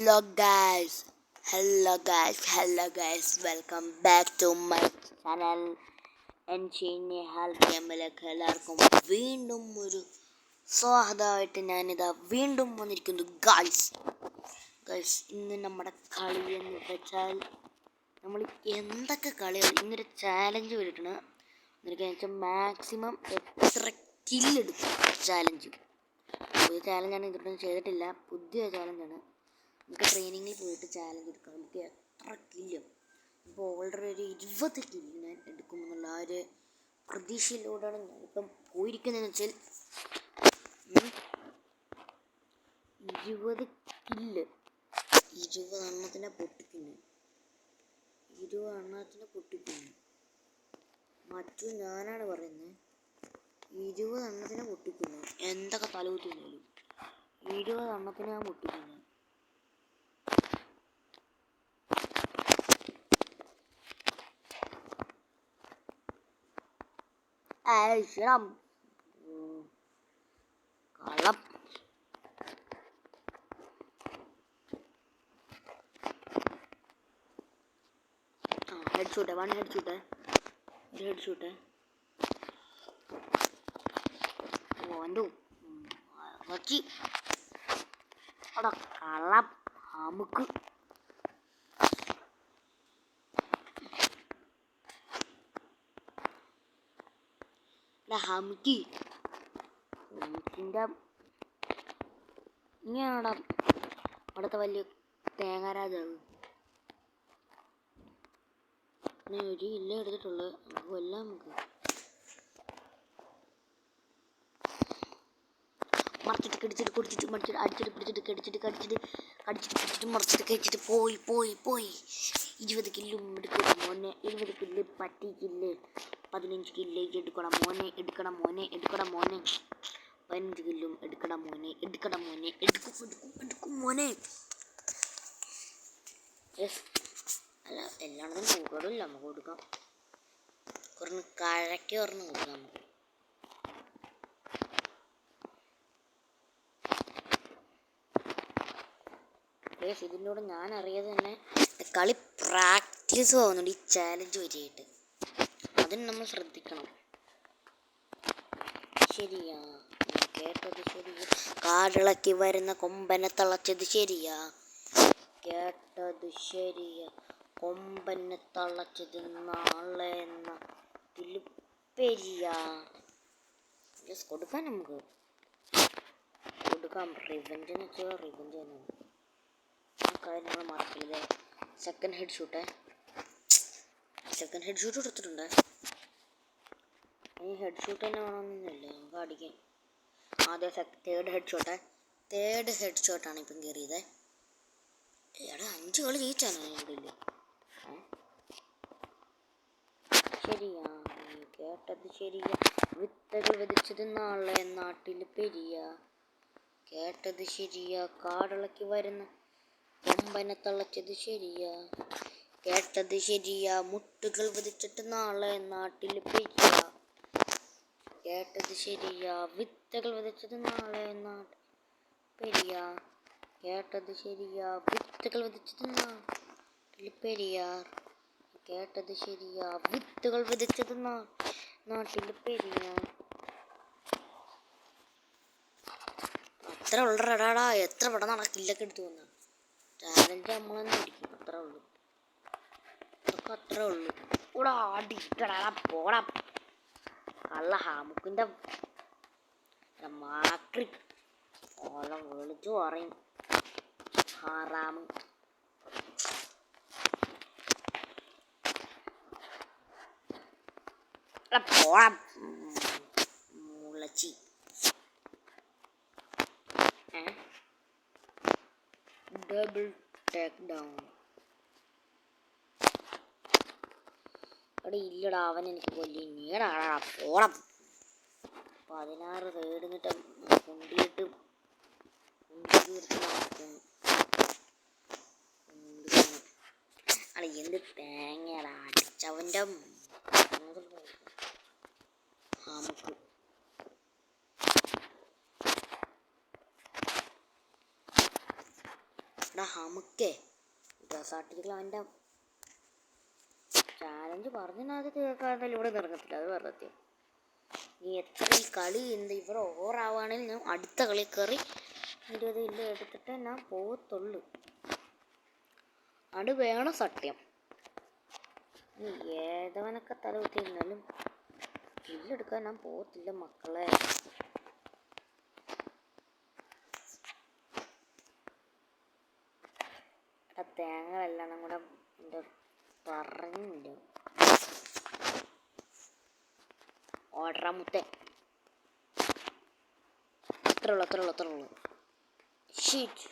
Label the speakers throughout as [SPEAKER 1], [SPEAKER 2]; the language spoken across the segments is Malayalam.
[SPEAKER 1] Hello guys, hello guys, welcome back to my channel. ഹാൽ ഗെയിമിലേക്ക് എല്ലാവർക്കും വീണ്ടും ഒരു സ്വാഗതമായിട്ട് ഞാനിതാ വീണ്ടും വന്നിരിക്കുന്നു. ഗൈസ് ഇന്ന് നമ്മുടെ കളി എന്ന് വെച്ചാൽ നമ്മൾ എന്തൊക്കെ കളികൾ ഇന്നൊരു ചാലഞ്ച് വരികയാണ്. എന്നൊക്കെ വെച്ചാൽ മാക്സിമം എത്ര കില്ലെടുക്കും ചാലഞ്ച്. പുതിയ ചാലഞ്ചാണ് ഇതൊന്നും ചെയ്തിട്ടില്ല, പുതിയ ചാലഞ്ചാണ്. നമുക്ക് ട്രെയിനിങ്ങിൽ പോയിട്ട് ചാലഞ്ച് എടുക്കാം. നമുക്ക് എത്ര കില്ലും ഇപ്പോൾ ഓൾറെഡി ഒരു 20 കില്ല് ഞാൻ എടുക്കുമെന്നുള്ള ആ ഒരു പ്രതീക്ഷയിലൂടെയാണ് ഞാനിപ്പം പോയിരിക്കുന്നതെന്ന് വെച്ചാൽ 20 കില്ല് 20 എണ്ണത്തിനെ പൊട്ടിക്കുന്നു. മറ്റു ഞാനാണ് പറയുന്നത്, 20 എണ്ണത്തിനെ പൊട്ടിക്കുന്നു. എന്തൊക്കെ തലകുത്തുന്നാലും 20 എണ്ണത്തിനെ ഞാൻ പൊട്ടിക്കുന്നു. കള്ളം ഹെഡ്ഷൂട്ട്, വൺ ഹെഡ്ഷൂട്ട്, ഒരു ഹെഡ്ഷൂട്ട്. ഓൻ്റെ വച്ചി അവിടെ കള്ളം നമുക്ക് ഹംക്കിൻ്റെ ഇങ്ങനെയാണോ അവിടുത്തെ വലിയ തേങ്ങാരാജാവ്. ഒരു ഇല്ല എടുത്തിട്ടുള്ളത്, നമുക്ക് കൊല്ലാം. നമുക്ക് മറിച്ചിട്ട് കടിച്ചിട്ട് കുടിച്ചിട്ട് മറിച്ചിട്ട് അടിച്ചിട്ട് പിടിച്ചിട്ട് കടിച്ചിട്ട് മറിച്ചിട്ട് കഴിച്ചിട്ട് പോയി 20 കില്ലും എടുക്കണം മോനെ. 20 കില്ല് പറ്റിക്കില്ലേ? 15 കില്ലേക്ക് എടുക്കണം മോനെ. 15 കില്ലും എടുക്കണം മോനെ. എടുക്കും മോനെ. അല്ല എല്ലായിടത്തും കൂടുതലില്ല, നമുക്ക് കൊടുക്കാം. കുറഞ്ഞ് കഴക്കി പറഞ്ഞ് കൊടുക്കാം നമുക്ക്. ഇതിൻ്റെ കൂടെ ഞാൻ അറിയാതെ തന്നെ കളി പ്രാക്ടീസ് പോകുന്നുണ്ട് ഈ ചാലഞ്ച് വരെയായിട്ട്. അതിന് നമ്മൾ ശ്രദ്ധിക്കണം. ശരിയാ, കേട്ടത് ശരിയാ. കാടിളക്കി വരുന്ന കൊമ്പനെ തളച്ചത് ശരിയാ. കേട്ടത് ശരിയാ, കൊമ്പനെ തളച്ചത് നാളെ എന്ന തിലുപ്പെരിയാ. കൊടുക്കാം, നമുക്ക് കൊടുക്കാം. റിവെഞ്ച് എന്ന് വെച്ചാൽ റിവെഞ്ച് തന്നെയാണ്. ആ കാര്യങ്ങൾ മറക്കില്ലേ. സെക്കൻഡ് ഹെഡ് ഷൂട്ട് എടുത്തിട്ടുണ്ട്. ഈ ഹെഡ് ഷൂട്ട് തന്നെ വേണമെന്നില്ല, നമുക്ക് അടിക്കാം. ആദ്യം തേർഡ് ഹെഡ് ഷോട്ടാണ് ഇപ്പം കയറിയത്. എടാ 5 കളി ജയിച്ചാണ് ഇവിടെ ഇല്ലേ. ശരിയാ, കേട്ടത് ശരിയാ. വിത്തകൾ വിതച്ചത് നാളെ നാട്ടിൽ പെരിയ. കേട്ടത് ശരിയാ, കാടിളക്കി വരുന്ന കൊമ്പനെ തളച്ചത് ശരിയാ. കേട്ടത് ശരിയാ, മുട്ടുകൾ വിതച്ചിട്ട് നാളെ നാട്ടിൽ പെരിയ. കേട്ടത് ശരിയാ, വിത്തകൾ വിതച്ചത് നാളെ നാട്ടിൽ പെരിയ. കേട്ടത് ശരിയാ, വിത്തുകൾ വിതച്ചത് നാട്ടിൽ പെരിയാർ. കേട്ടത് ശരിയാ, വിത്തുകൾ വിതച്ചത് നാട്ടിൽ പെരിയാർ. അത്ര ഉള്ളടാടാ, എത്ര പടം നടക്കില്ലൊക്കെ എടുത്തു വന്ന ചാലഞ്ച് നമ്മളെന്നെ അടിക്കും. അത്രേ ഉള്ളൂ. കൂടെ അടിക്കടാ പോടാ. കള്ള ഹാമുക്കിൻ്റെ മാക്രി ഓളം വിളിച്ചു പറയും. ഹറാമ് പോടാ മുളച്ചി. Double take down. അവിടെ ഇല്ലടാ, അവൻ എനിക്ക് കൊല്ലി. നീടാടാ പോടാ. 16 തേടുന്നിട്ട് കുണ്ടിയിട്ട് അല്ല എന്ത് തേങ്ങടാ അടിച്ചവൻ്റെ നമുക്ക്. നമുക്കേ സർട്ടിഫിക്കറ്റ് അവൻ്റെ ചാലഞ്ച് പറഞ്ഞത് തീർക്കാതെ ഇവിടെ നിറങ്ങത്തില്ല. അത് പറഞ്ഞത് നീ എത്ര ഈ കളി എന്ത് ഇവിടെ ഓവറാവുകയാണെങ്കിൽ ഞാൻ അടുത്ത കളി കയറി 20 കിലോ എടുത്തിട്ട് ഞാൻ പോകത്തുള്ളൂ. അത് വേണം സത്യം. നീ ഏതവനൊക്കെ തല കുത്തിയിരുന്നാലും കില്ലെടുക്കാൻ ഞാൻ പോകത്തില്ല മക്കളെ. തേങ്ങകളെല്ലാം കൂടെ എൻ്റെ പറഞ്ഞില്ല. ഓർഡർ മുത്തേ അത്രേ ഉള്ളൂ. ഷീറ്റ്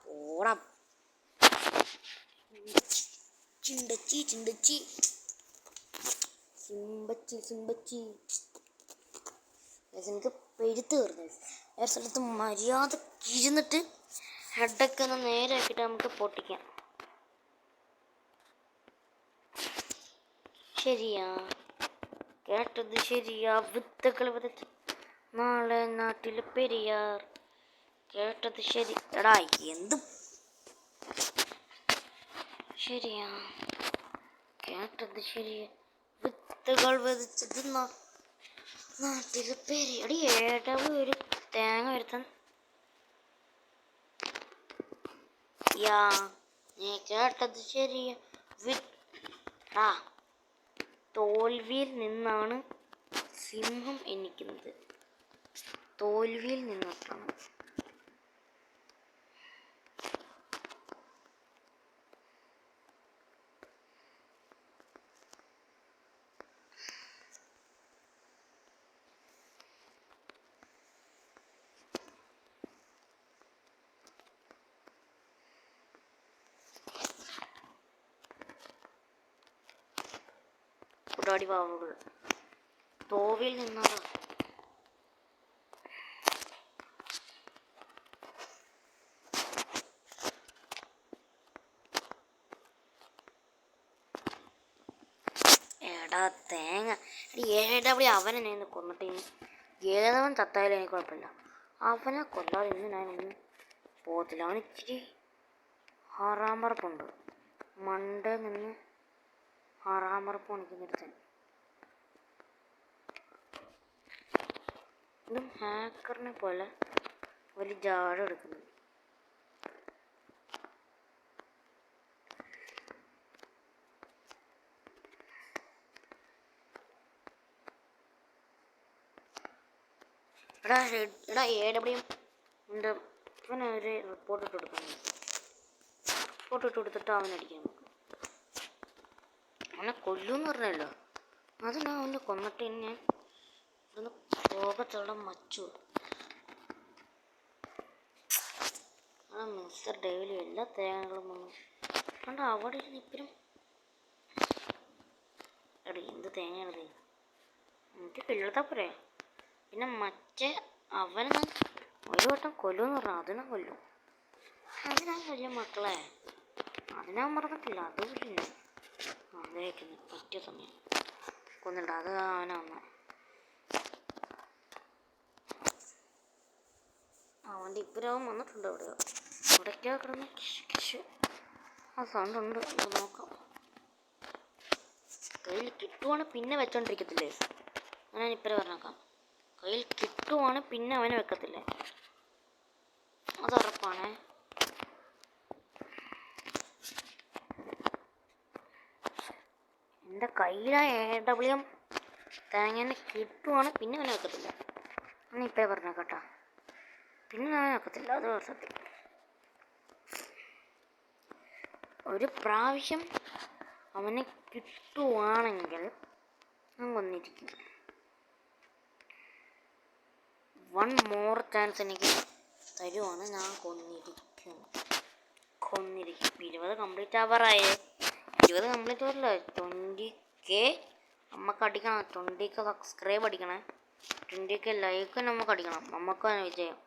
[SPEAKER 1] പോടാ ചിണ്ടച്ചി സിമ്പച്ചി എനിക്ക് പെരുത്ത് കയറുന്നത്. വേറെ സ്ഥലത്ത് മര്യാദ ഇരുന്നിട്ട് ഹെഡൊക്കെ ഒന്ന് നേരെ ആക്കിയിട്ട് നമുക്ക് പൊട്ടിക്കാം. ശരിയാ, കേട്ടത് ശരിയാ. വിത്തുകൾ വിതച്ച് നാളെ നാട്ടിൽ പെരിയാർ. കേട്ടത് ശരി. എടാ എന്ത് ശരിയാ, കേട്ടത് ശരിയാ. വിത്തുകൾ വിതച്ചത് നാട്ടിൽ പെരിയാർ. എടി ഏടവ് ഒരു തേങ്ങ വരുത്താൻ. യാ നീ കേട്ടത് ശരിയാ. തോൽവിയിൽ നിന്നാണ് സിംഹം എണ്ണിക്കുന്നത്. തോൽവിയിൽ നിന്നിട്ടാണ്. കുടാടി പാവുകൾ തോവിൽ നിന്നാണ്. എടാ തേങ്ങ ഏടവിടെ അവനെ ഞാൻ കൊന്നിട്ട് ഏതവൻ ചത്തായാലും എനിക്ക് കുഴപ്പമില്ല. അവനെ കൊല്ലാതെ ഇന്ന് ഞാനൊന്നും പോകത്തില്ല. അവന് ഇച്ചിരി ഹറാമറപ്പുണ്ട്. മണ്ട നിന്ന് ഹറാമറപ്പ് കാണിക്കുന്നിടത്ത് ഇതും ഹാക്കറിനെ പോലെ വലിയ ജാട എടുക്കുന്നു. എടാ AW ഉണ്ട്. ഇവനൊരു റിപ്പോർട്ട് ഇട്ട് കൊടുക്കുന്നു. റിപ്പോർട്ട് ഇട്ട് കൊടുത്തിട്ട് അവനടിക്കാം. നമുക്ക് അവനെ കൊല്ലുമെന്ന് പറഞ്ഞല്ലോ. അത് ഞാൻ അവനെ കൊന്നിട്ട് ഞാൻ ഇവിടുന്ന് പോകത്തോളം മച്ചു. മിസ്റ്റർ ഡെയിലി എല്ലാ തേങ്ങകളും വന്നു കണ്ട അവിടെ ഇരുന്ന് ഇപ്പഴും. എടി എന്ത് തേങ്ങയാണത്? എനിക്ക് കിള്ളത്താ പോരെ. പിന്നെ മറ്റേ അവനെ ഞാൻ ഒരു വട്ടം കൊല്ലുമെന്ന് പറഞ്ഞു. അതിനെ കൊല്ലും. അതിനാ കൊല്ലും മക്കളെ. അതിനാ മറന്നിട്ടില്ല. അത് കൊല്ലില്ല. അതേക്കുന്നു പറ്റിയ സമയം കൊന്നിട്ട് അത് അവനെ വന്നു. അവൻ്റെ ഇപ്പുറവും വന്നിട്ടുണ്ട്. ഇവിടേക്കോ കിടന്ന് കിശു ആ സൗണ്ട് ഉണ്ട്. നോക്കാം. കയ്യിൽ കിട്ടുവാണ് പിന്നെ വെച്ചോണ്ടിരിക്കത്തില്ലേ. ഞാൻ ഇപ്പറേ പറഞ്ഞേക്കാം. കയ്യിൽ കിട്ടുവാണ് പിന്നെ അവനെ വെക്കത്തില്ലേ. അത് ഉറപ്പാണ്. എൻ്റെ കയ്യിലാ AW തേങ്ങനെ കിട്ടുവാണ് പിന്നെ അവനെ വെക്കത്തില്ല. ഞാൻ ഇപ്പറേ പറഞ്ഞേക്കട്ടാ. പിന്നെ ഞാൻ വെക്കത്തില്ല. അത് സത്യം. ഒരു പ്രാവശ്യം അവനെ കിട്ടുവാണെങ്കിൽ ഞാൻ കൊന്നിരിക്കും. 1 more ചാൻസ് എനിക്ക് തരുവാണ്. ഞാൻ കൊന്നിരിക്കും. 20 കംപ്ലീറ്റ് ആവാറായേ. 20 കംപ്ലീറ്റ് ആവില്ല. 20K നമുക്ക് അടിക്കണം. 20K subscribe അടിക്കണേ. 20K ലൈക്ക് നമുക്ക് അടിക്കണം. നമുക്കാണ് വിജയം.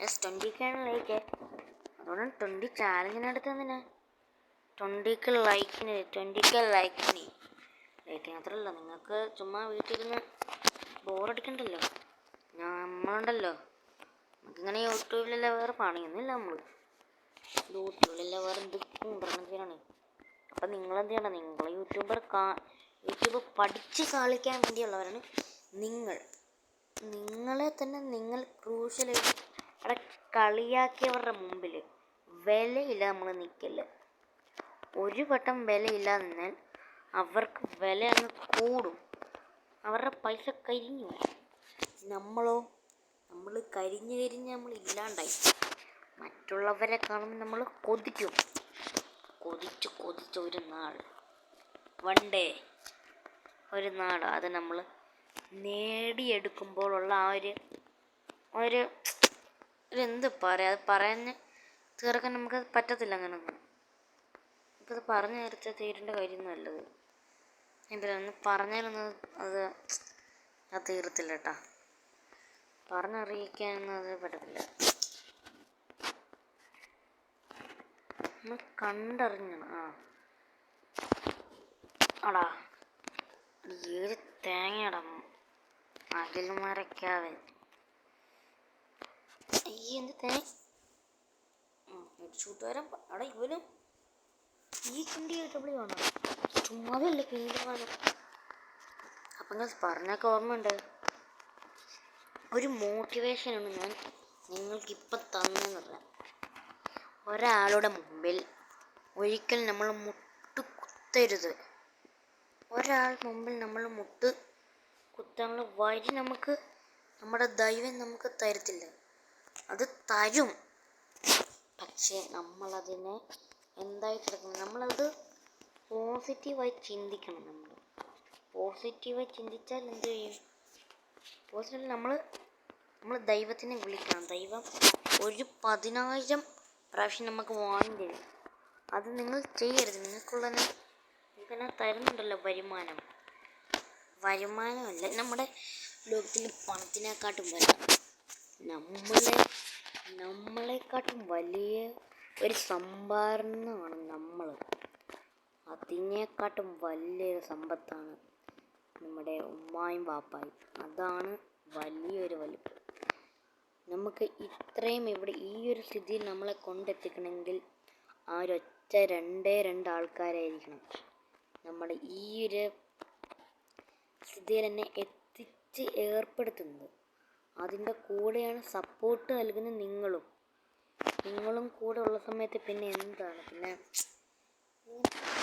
[SPEAKER 1] യെസ് 20K ആണ് ലൈക്ക്. അതുകൊണ്ട് 20 ചാലഞ്ചിനടുത്ത് എന്തിനാ 20K ലൈക്കിന് മാത്രമല്ല, നിങ്ങൾക്ക് ചുമ്മാ വീട്ടിലിരുന്ന് ബോറടിക്കണ്ടല്ലോ. നമ്മളുണ്ടല്ലോ, നമുക്കിങ്ങനെ യൂട്യൂബിലെല്ലാം വേറെ പണിയൊന്നുമില്ല. യൂട്യൂബിലെല്ലാം വേറെ എന്തൊക്കെ ചെയ്യാനാണ്. അപ്പം നിങ്ങളെന്ത് ചെയ്യണം, നിങ്ങൾ യൂട്യൂബ് പഠിച്ച് കളിക്കാൻ വേണ്ടിയുള്ളവരാണ് നിങ്ങളെ തന്നെ നിങ്ങൾ ക്രൂഷ്യലായിട്ട് അവിടെ കളിയാക്കിയവരുടെ മുമ്പിൽ വിലയില്ല. നമ്മൾ നിൽക്കില്ല. ഒരു വട്ടം വിലയില്ലാതെ നിന്നാൽ അവർക്ക് വില അങ്ങ് കൂടും. അവരുടെ പൈസ കരിഞ്ഞു. നമ്മൾ കരിഞ്ഞ് നമ്മൾ ഇല്ലാണ്ടായി. മറ്റുള്ളവരെ കാണുമ്പോൾ നമ്മൾ കൊതിച്ച് ഒരു നാൾ അത് നമ്മൾ നേടിയെടുക്കുമ്പോഴുള്ള ആ ഒരു എന്ത് പറയാ, അത് പറയാൻ തീർക്കാൻ നമുക്കത് പറ്റത്തില്ല. അങ്ങനൊന്നും നമുക്കത് പറഞ്ഞു നേരത്തെ തീരേണ്ട കാര്യമൊന്നും അല്ലത്. എന്തിനൊന്ന് പറഞ്ഞാലൊന്നും അത് തീരത്തില്ല കേട്ടാ. പറഞ്ഞറിയിക്കാനൊന്നും അത് പറ്റത്തില്ല. നമ്മൾ കണ്ടറിഞ്ഞണം. അടാ ഏത് തേങ്ങയട അകൽ മരക്കാവൻ. എന്ത് തേങ്ങ ചൂട്ടുകാരൻ അവിടെ ഇവനും ഈ കിണ്ടിയായിട്ട് വേണം. ചുമ്മാതല്ലേ കിണ്ടി വേണം. അപ്പം ഞാൻ പറഞ്ഞൊക്കെ ഓർമ്മയുണ്ട്. ഒരു മോട്ടിവേഷനാണ് ഞാൻ നിങ്ങൾക്കിപ്പം തന്നെന്നല്ല. ഒരാളുടെ മുമ്പിൽ ഒരിക്കൽ നമ്മൾ മുട്ടുകുത്തരുത്. ഒരാൾ മുമ്പിൽ നമ്മൾ കുത്താനുള്ള വഴി നമ്മുടെ ദൈവം നമുക്ക് തരത്തില്ല. അത് തരും. പക്ഷേ നമ്മളതിനെ എന്തായിട്ടെടുക്കണം, നമ്മളത് പോസിറ്റീവായി ചിന്തിക്കണം. നമ്മൾ പോസിറ്റീവായി ചിന്തിച്ചാൽ എന്ത് ചെയ്യും? പോസിറ്റീവ് നമ്മൾ ദൈവത്തിനെ വിളിക്കണം. ദൈവം 10,000 പ്രാവശ്യം നമുക്ക് വാങ്ങി തരും. അത് നിങ്ങൾ ചെയ്യരുത്. നിങ്ങൾക്കുള്ളതിനെ തരുന്നുണ്ടല്ലോ വരുമാനമല്ല നമ്മുടെ ലോകത്തിൽ പണത്തിനെക്കാട്ടും നമ്മളെക്കാട്ടും വലിയ ഒരു സംഭാവനയാണ് അതിനെക്കാട്ടും വലിയൊരു സമ്പത്താണ് നമ്മുടെ ഉമ്മായും വാപ്പായും. അതാണ് വലിയൊരു വലിപ്പം. നമുക്ക് ഇത്രയും ഇവിടെ ഈ ഒരു സ്ഥിതിയിൽ നമ്മളെ കൊണ്ടെത്തിക്കണമെങ്കിൽ ആ ഒരൊറ്റ രണ്ട് ആൾക്കാരായിരിക്കണം നമ്മുടെ ഈ ഒരു സ്ഥിതിയിൽ എന്നെ എത്തിച്ച് ഏർപ്പെടുത്തുന്നത്. അതിൻ്റെ കൂടെയാണ് സപ്പോർട്ട് നൽകുന്ന നിങ്ങളും കൂടെ ഉള്ള സമയത്ത് പിന്നെ എന്താണ്, പിന്നെ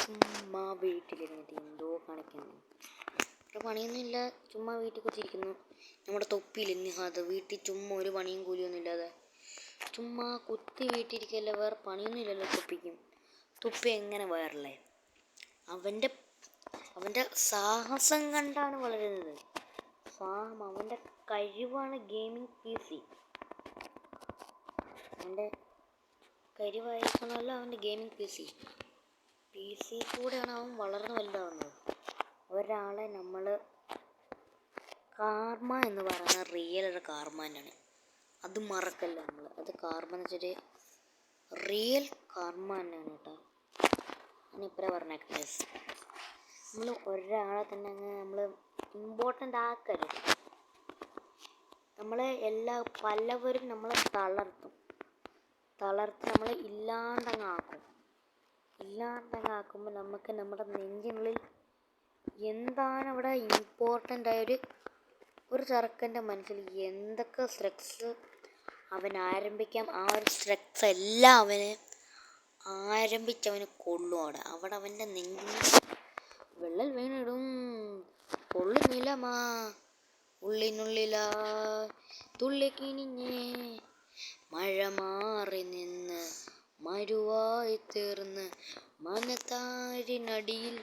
[SPEAKER 1] ചുമ്മാ വീട്ടിലിരുന്നിട്ട് എന്തോ കാണിക്കുന്നു. പണിയൊന്നുമില്ല, ചുമ്മാ വീട്ടിൽ കുത്തിയിരിക്കുന്നു. നമ്മുടെ തൊപ്പിയിൽ നിഹാദ് വീട്ടിൽ ചുമ്മാ ഒരു പണിയും കൂലിയൊന്നും ഇല്ലാതെ ചുമ്മാ കുത്തി വീട്ടിരിക്കല്ല. വേറെ പണിയൊന്നും ഇല്ലല്ലോ തൊപ്പി എങ്ങനെ വൈറലേ? അവൻ്റെ സാഹസം കണ്ടാണ് വളരുന്നത്. അവൻ്റെ കഴിവാണ് ഗെയിമിംഗ് PC. അവൻ്റെ കഴിവായിരിക്കണമല്ലോ അവൻ്റെ ഗെയിമിംഗ് PC കൂടെയാണ് അവൻ വളർന്നു വലുതാവുന്നത്. ഒരാളെ നമ്മൾ കാർമ എന്ന് പറയുന്ന റിയൽ ഒരു കാർമ തന്നെയാണ്. അത് മറക്കല്ല. അത് കാർമ എന്ന് വെച്ചിട്ട് റിയൽ കാർമ തന്നെയാണ് കേട്ടോ. ഞാനിപ്പോഴേ പറഞ്ഞേക്കുന്നത്. നമ്മൾ ഒരാളെ തന്നെ നമ്മൾ ഇമ്പോർട്ടൻ്റ് ആക്കരുത്. പലവരും നമ്മളെ തളർത്തി നമ്മളെ ഇല്ലാണ്ടങ്ങാക്കുമ്പോൾ നമുക്ക് നമ്മുടെ നെഞ്ചിനുള്ളിൽ എന്താണ് അവിടെ ഇമ്പോർട്ടൻ്റ് ആയൊരു ചെറുക്കൻ്റെ മനസ്സിൽ എന്തൊക്കെ സ്ട്രക്സ് അവൻ ആരംഭിക്കാം, ആ ഒരു സ്ട്രക്സ് എല്ലാം അവന് ആരംഭിച്ചവന് കൊള്ളും. അവിടെ അവൻ്റെ നെഞ്ചിൽ വെള്ളൽ വീണിടും. പൊള്ളുന്നിലമാ ഉള്ളിനുള്ളിലാ തുള്ളിക്കിനിഞ്ഞേ മഴ മാറി നിന്ന് മരുവായി തീർന്ന് മനത്താരിനടിയിൽ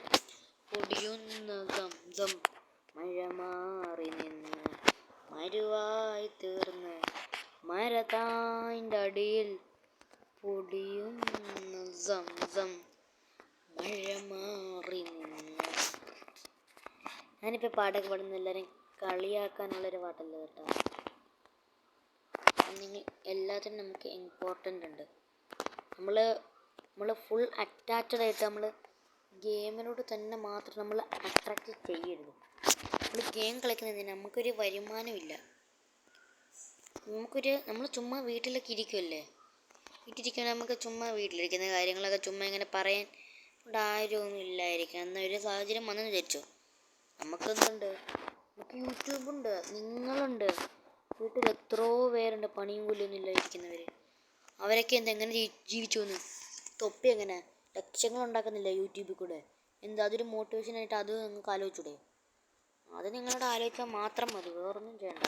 [SPEAKER 1] പൊടിയുന്ന ഗംസം. മഴ മാറി നിന്ന് മരുവായി തീർന്ന് മരത്തായിൻ്റെ അടിയിൽ പൊടിയുന്ന സംസം. മഴ മാറി നിന്ന്. ഞാനിപ്പോൾ പാട്ടൊക്കെ പാടുന്ന എല്ലാവരും കളിയാക്കാനുള്ളൊരു പാട്ടല്ല കേട്ടോ. എല്ലാത്തിനും നമുക്ക് ഇമ്പോർട്ടൻ്റ് ഉണ്ട്. നമ്മൾ നമ്മൾ ഫുൾ അറ്റാച്ച്ഡ് ആയിട്ട് നമ്മൾ ഗെയിമിനോട് തന്നെ മാത്രം നമ്മൾ അട്രാക്റ്റ് ചെയ്യരുത്. നമ്മൾ ഗെയിം കളിക്കുന്നതിന് നമുക്കൊരു വരുമാനമില്ല. നമ്മൾ ചുമ്മാ വീട്ടിലൊക്കെ ഇരിക്കുമല്ലേ, വീട്ടിലിരിക്കുകയാണെങ്കിൽ നമുക്ക് ചുമ്മാ വീട്ടിലിരിക്കുന്ന കാര്യങ്ങളൊക്കെ ചുമ്മാ ഇങ്ങനെ പറയാൻ ഇവിടെ ആരുമൊന്നും ഇല്ലായിരിക്കും എന്നൊരു സാഹചര്യം വന്നെന്ന് വിചാരിച്ചു. നമുക്കെന്തുണ്ട്, നമുക്ക് യൂട്യൂബുണ്ട്, നിങ്ങളുണ്ട്, വീട്ടിൽ എത്രയോ പേരുണ്ട് പണിയും കൂലിയൊന്നും ഇല്ലായിരിക്കുന്നവർ. അവരൊക്കെ എങ്ങനെ ജീവിച്ചു വന്നു? തൊപ്പി എങ്ങനെ ലക്ഷങ്ങൾ ഉണ്ടാക്കുന്നില്ല യൂട്യൂബിൽ കൂടെ? അതൊരു മോട്ടിവേഷനായിട്ട് അത് നിങ്ങൾക്ക് ആലോചിച്ചൂടെ? അത് നിങ്ങളോട് ആലോചിച്ചാൽ മാത്രം മതി, വേറൊന്നും ചെയ്യണ്ട.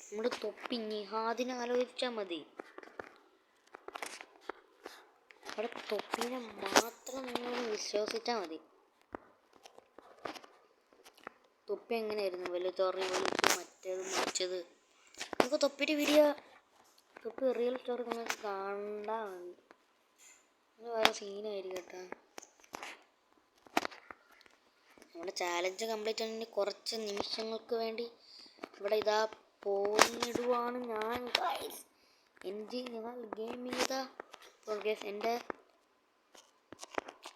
[SPEAKER 1] നമ്മുടെ തൊപ്പി നിഹാദിനെ ആലോചിച്ചാൽ മതി. അവിടെ തൊപ്പിനെ മാത്രം നിങ്ങൾ വിശ്വസിച്ചാൽ മതി. തൊപ്പി എങ്ങനെയായിരുന്നു വലിച്ചൊറി വലിച്ച് മറ്റേത് മറിച്ചത്? നമുക്ക് തൊപ്പിയുടെ വീഡിയോ, തൊപ്പി റിയൽ സ്റ്റോറി നിങ്ങൾക്ക് കണ്ടാൽ മതി. അത് വേറെ സീനായിരിക്കും കേട്ടോ. നമ്മുടെ ചാലഞ്ച് കംപ്ലീറ്റ് ആണെങ്കിൽ കുറച്ച് നിമിഷങ്ങൾക്ക് വേണ്ടി ഇവിടെ ഇതാ പോന്നിടുവാണ് ഞാൻ ഗൈസ്. നിങ്ങൾ ഗെയിമിങ് ഇതാ ഗൈസ്. എൻ്റെ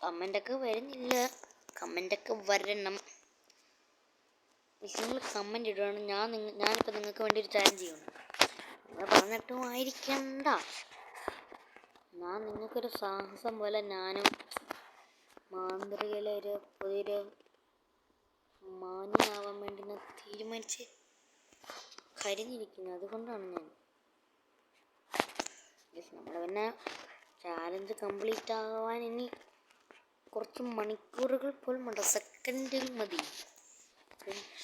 [SPEAKER 1] കമൻ്റൊക്കെ വരുന്നില്ല, കമൻ്റൊക്കെ വരണം. നിങ്ങൾ കമൻ്റ് ഇടുകയാണ്, ഞാനിപ്പോൾ നിങ്ങൾക്ക് വേണ്ടി ഒരു ചാലഞ്ച് ചെയ്യണം. നിങ്ങൾ പറഞ്ഞിട്ടും ആയിരിക്കണ്ട, ഞാൻ നിങ്ങൾക്കൊരു സാഹസം പോലെ ഞാനും മാന്ത്രികയിലെ ഒരു പുതിയൊരു മാന്യനാവാൻ വേണ്ടി ഞാൻ തീരുമാനിച്ച് കരിഞ്ഞിരിക്കുന്നു. അതുകൊണ്ടാണ് ഞാൻ നമ്മൾ പിന്നെ ചാലഞ്ച് കംപ്ലീറ്റ് ആവാൻ ഇനി കുറച്ച് മണിക്കൂറുകൾ പോലും വേണ്ട, സെക്കൻഡിൽ മതി.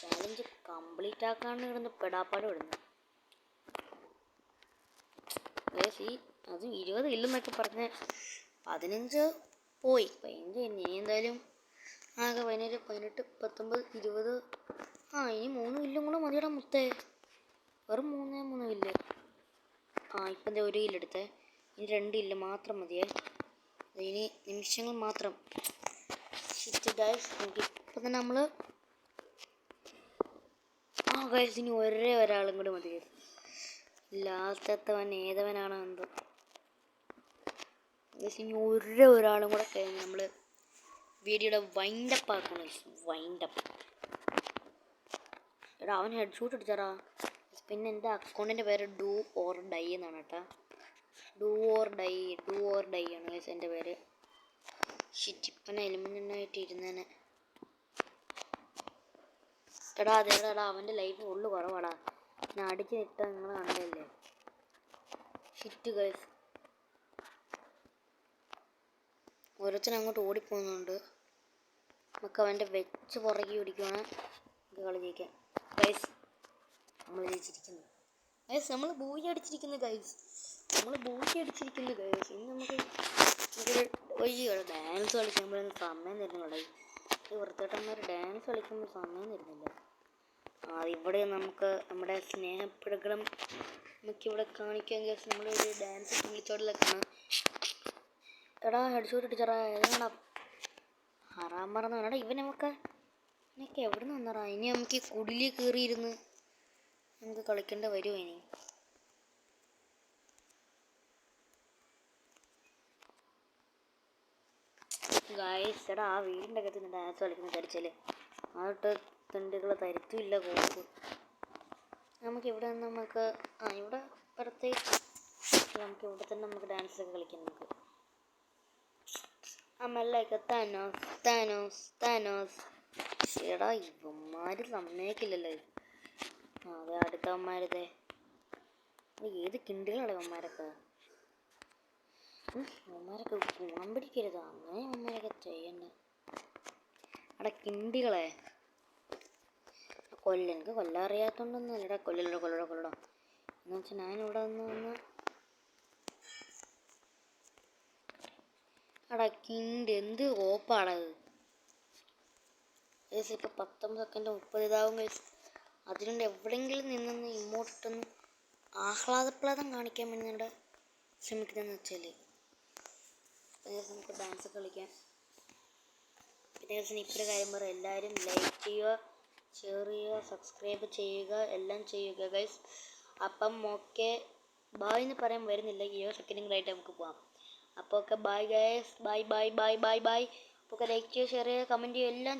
[SPEAKER 1] ചാലഞ്ച് കംപ്ലീറ്റ് ആക്കാണ്ട് കിടന്ന് പെടാപ്പാട് വിടുന്നു. അതും 20 ഇല്ലെന്നൊക്കെ പറഞ്ഞ് 15 പോയി. 15 ഇനി എന്തായാലും ആകെ 17, 18, 19, 20. ഇനി 3 ഇല്ലും കൂടെ മതിയുടെ മുത്തേ. വെറും 3 ഇല്ല. ഇപ്പം എന്താ 1 ഇല്ലെടുത്തേ. ഇനി 2 ഇല്ല മാത്രം മതിയേ. ഇനി നിമിഷങ്ങൾ മാത്രം. ഇപ്പം തന്നെ നമ്മൾ ഗൈസ് ഇനി ഒരാളും കൂടി മതി. ലാസ്റ്റത്തവൻ ഏതവനാണോ എന്തോ. ഇനി ഒരാളും കൂടെ കഴിഞ്ഞ് നമ്മൾ വീഡിയോയുടെ വൈൻഡപ്പ് ആക്കണം. വൈൻഡപ്പ്. എടാ അവൻ ഹെഡ് ഷൂട്ട് അടിച്ചാറാ. പിന്നെ എൻ്റെ അക്കൗണ്ടിൻ്റെ പേര് ഡു ഓർ ഡൈ എന്നാണ് കേട്ടോ. ഡു ഓർ ഡൈ ആണ് ഗൈസ് എൻ്റെ പേര്. ഇപ്പം എലിമിനായിട്ട് ഇരുന്നേനെ. അതേടാ അവൻ്റെ ലൈഫ് ഫുള്ള് കുറവാടാ. ഞാൻ അടിച്ച് നിട്ട നിങ്ങൾ കണ്ടല്ലേ. ഷിറ്റ് ഗൈസ്, ഓരോരുത്തരും അങ്ങോട്ട് ഓടിപ്പോകുന്നുണ്ട്. നമുക്ക് അവൻ്റെ വെച്ച് പുറകെ ഓടിക്കുവാണ് കളി ജയിക്കാൻ. ഗൈസ് നമ്മൾ ജയിച്ചിരിക്കുന്നു ഗൈസ്. നമ്മൾ ബൂയി അടിച്ചിരിക്കുന്നു ഗൈസ്. ഇനി നമുക്ക് ഡാൻസ് കളിക്കുമ്പോഴൊന്നും സമയം തരുന്നില്ല. ഈ വൃത്തികെട്ടന്മാർ ഡാൻസ് കളിക്കുമ്പോൾ സമയം തരുന്നില്ല. ഇവിടെ നമുക്ക് നമ്മുടെ സ്നേഹപ്രകടനം നമുക്കിവിടെ കാണിക്കാൻ ഗൈസ്. നമ്മളൊരു ഡാൻസ് വിളിച്ചോടിലൊക്കെയാണ്. എടാ ഹെഡ് ഷൂട്ട് അടിച്ചറാ. ഏതാണ്ടാ ഹറാൻ മറന്നു വേണടാ. ഇവനൊക്കെ എവിടെ നിന്ന് വന്നറാ? ഇനി നമുക്ക് ഈ കുടിലിൽ കയറിയിരുന്ന് നമുക്ക് കളിക്കേണ്ട വരുമോ ഇനി? ഗൈസ് എടാ ആ വീടിൻ്റെ അകത്ത് ഡാൻസ് കളിക്കുന്ന ധരിച്ചാൽ അതൊട്ട് തിണ്ടുകളെ തരുത്തുമില്ല കോപ്പ്. നമുക്ക് ഇവിടെ നിന്ന് നമുക്ക് ഇവിടെ പ്രത്യേകിച്ച് നമുക്ക് ഇവിടെ തന്നെ നമുക്ക് ഡാൻസൊക്കെ കളിക്കാം. നമുക്ക് അമ്മല്ലൊക്കെ താനോസ്. എടാ ഇവന്മാർ സമ്മതിക്കില്ലല്ലോ. അതെ അടുത്തവന്മാരതെ ഏത് കിണ്ടികളാണ് ഇവന്മാരൊക്കെ. ഇവന്മാരൊക്കെ ഗുണം പിടിക്കരുത്, അങ്ങനെ ഇവന്മാരൊക്കെ ചെയ്യണ്ട. എടാ കിണ്ടികളെ എനിക്ക് കൊല്ലം അറിയാത്തോണ്ടൊന്നും അല്ലടാ. കൊല്ലടാ എന്ന് വെച്ചാൽ ഞാനിവിടെ വന്ന് എടാ കിണ്ടി എന്ത് ഓപ്പാണത്. ഇപ്പം 19 സെക്കൻഡ് 30 ഇതാവും ഗൈസ്. അതിനുണ്ട് എവിടെയെങ്കിലും നിന്നൊന്ന് ഇങ്ങോട്ടൊന്ന് ആഹ്ലാദപ്രദം കാണിക്കാൻ വേണ്ടി നമ്മുടെ ശ്രമിക്കുന്നതെന്ന് വെച്ചാൽ നമുക്ക് ഡാൻസ് കളിക്കാം. പിന്നെ ഇപ്പോഴൊരു കാര്യം പറയാം, എല്ലാവരും ലൈക്ക് ചെയ്യുക, ഷെയർ ചെയ്യുക, സബ്സ്ക്രൈബ് ചെയ്യുക, എല്ലാം ചെയ്യുക ഗൈസ്. അപ്പം ഓക്കെ ബായ് എന്ന് പറയാൻ വരുന്നില്ല. 20 സെക്കൻഡുകളായിട്ട് നമുക്ക് പോകാം. അപ്പോൾ ഒക്കെ bye guys, bye bye bye bye bye. അപ്പോൾ ഒക്കെ ലൈക്ക് ചെയ്യുക, ഷെയർ ചെയ്യുക, കമൻറ്റ് ചെയ്യുക, എല്ലാം